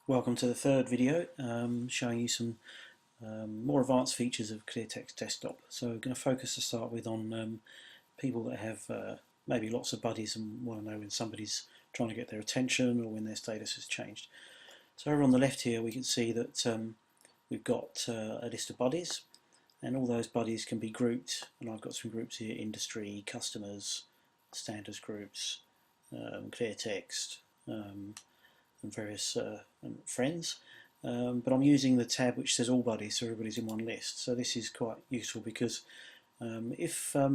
Welcome to the third video showing you some more advanced features of cleartext desktop. So we're going to focus to start with on people that have maybe lots of buddies and want to know when somebody's trying to get their attention or when their status has changed. So over on the left here we can see that we've got a list of buddies, and all those buddies can be grouped, and I've got some groups here: industry, customers, standards groups, cleartext, and various friends, but I'm using the tab which says all buddies, so everybody's in one list. So this is quite useful because if I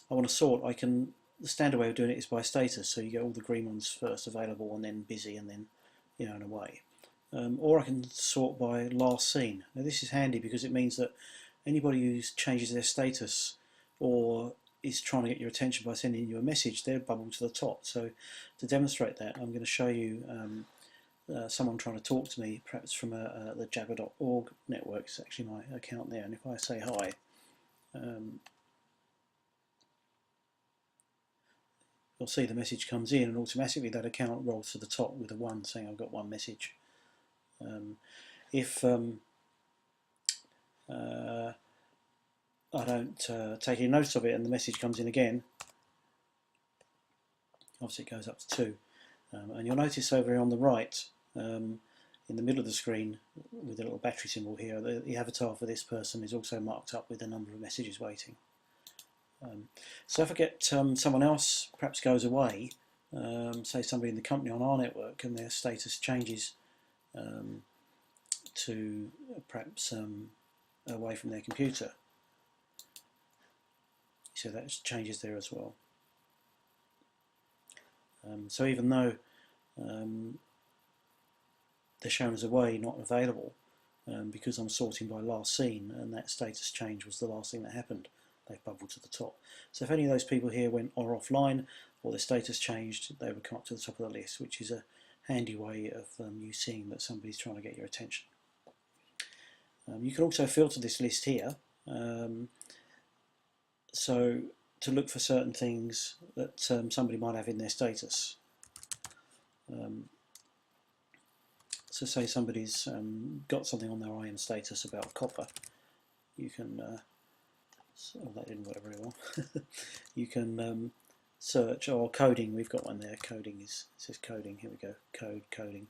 want to sort, the standard way of doing it is by status, so you get all the green ones first available and then busy and then and away. Or I can sort by last seen. Now this is handy because it means that anybody who changes their status or is trying to get your attention by sending you a message, they're bubbled to the top. So to demonstrate that, I'm going to show you someone trying to talk to me, perhaps from the jabber.org network. It's actually my account there, and if I say hi, you'll see the message comes in, and automatically that account rolls to the top with a 1 saying I've got one message. If I don't take any notice of it and the message comes in again, obviously it goes up to 2. And you'll notice over here on the right, in the middle of the screen with a little battery symbol here, the avatar for this person is also marked up with a number of messages waiting. So if I get someone else perhaps goes away, say somebody in the company on our network, and their status changes to perhaps away from their computer, so that changes there as well. So even though they're shown as away, not available, because I'm sorting by last seen, and that status change was the last thing that happened, they've bubbled to the top. So if any of those people here went offline, or their status changed, they would come up to the top of the list, which is a handy way of you seeing that somebody's trying to get your attention. You can also filter this list here, so to look for certain things that somebody might have in their status. So say somebody's got something on their IM status about copper, you can, oh, that didn't work very well. You can search, or coding, we've got one there, coding it says coding, here we go, coding.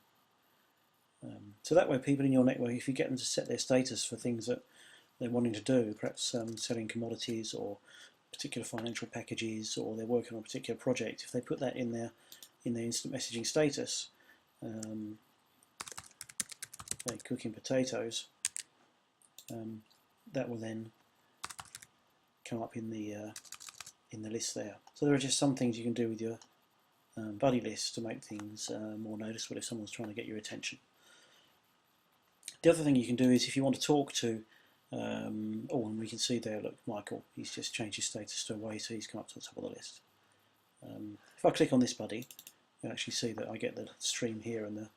So that way people in your network, if you get them to set their status for things that they're wanting to do, perhaps selling commodities or particular financial packages, or they're working on a particular project, if they put that in their instant messaging status, like cooking potatoes, that will then come up in the list there. So there are just some things you can do with your buddy list to make things more noticeable if someone's trying to get your attention. The other thing you can do is if you want to talk to, oh, and we can see there, look, Michael, he's just changed his status to away, so he's come up to the top of the list. If I click on this buddy, you'll actually see that I get the stream here and the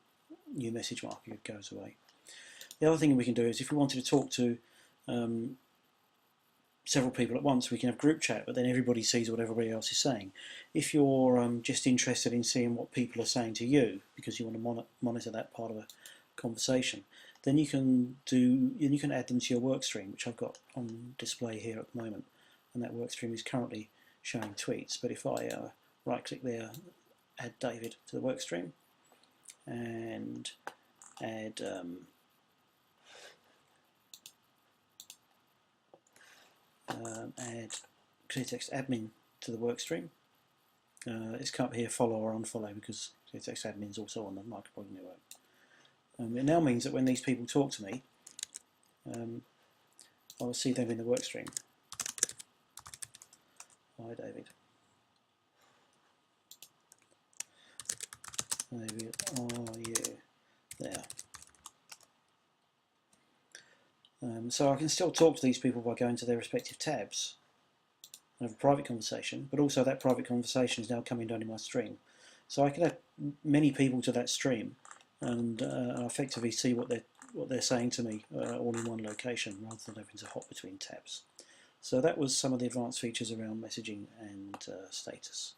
new message marker goes away. The other thing we can do is if we wanted to talk to several people at once, we can have group chat, but then everybody sees what everybody else is saying. If you're just interested in seeing what people are saying to you, because you want to monitor that part of a conversation, then you can add them to your work stream, which I've got on display here at the moment, and that work stream is currently showing tweets. But if I right click there, add David to the work stream, and add add cleartext admin to the work stream. It's come up here follow or unfollow because cleartext admin is also on the microblog network. It now means that when these people talk to me, I will see them in the work stream. Hi David. David, are you there? So I can still talk to these people by going to their respective tabs and have a private conversation, but also that private conversation is now coming down in my stream. So I can add many people to that stream and effectively see what they're saying to me all in one location rather than having to hop between tabs. So that was some of the advanced features around messaging and status.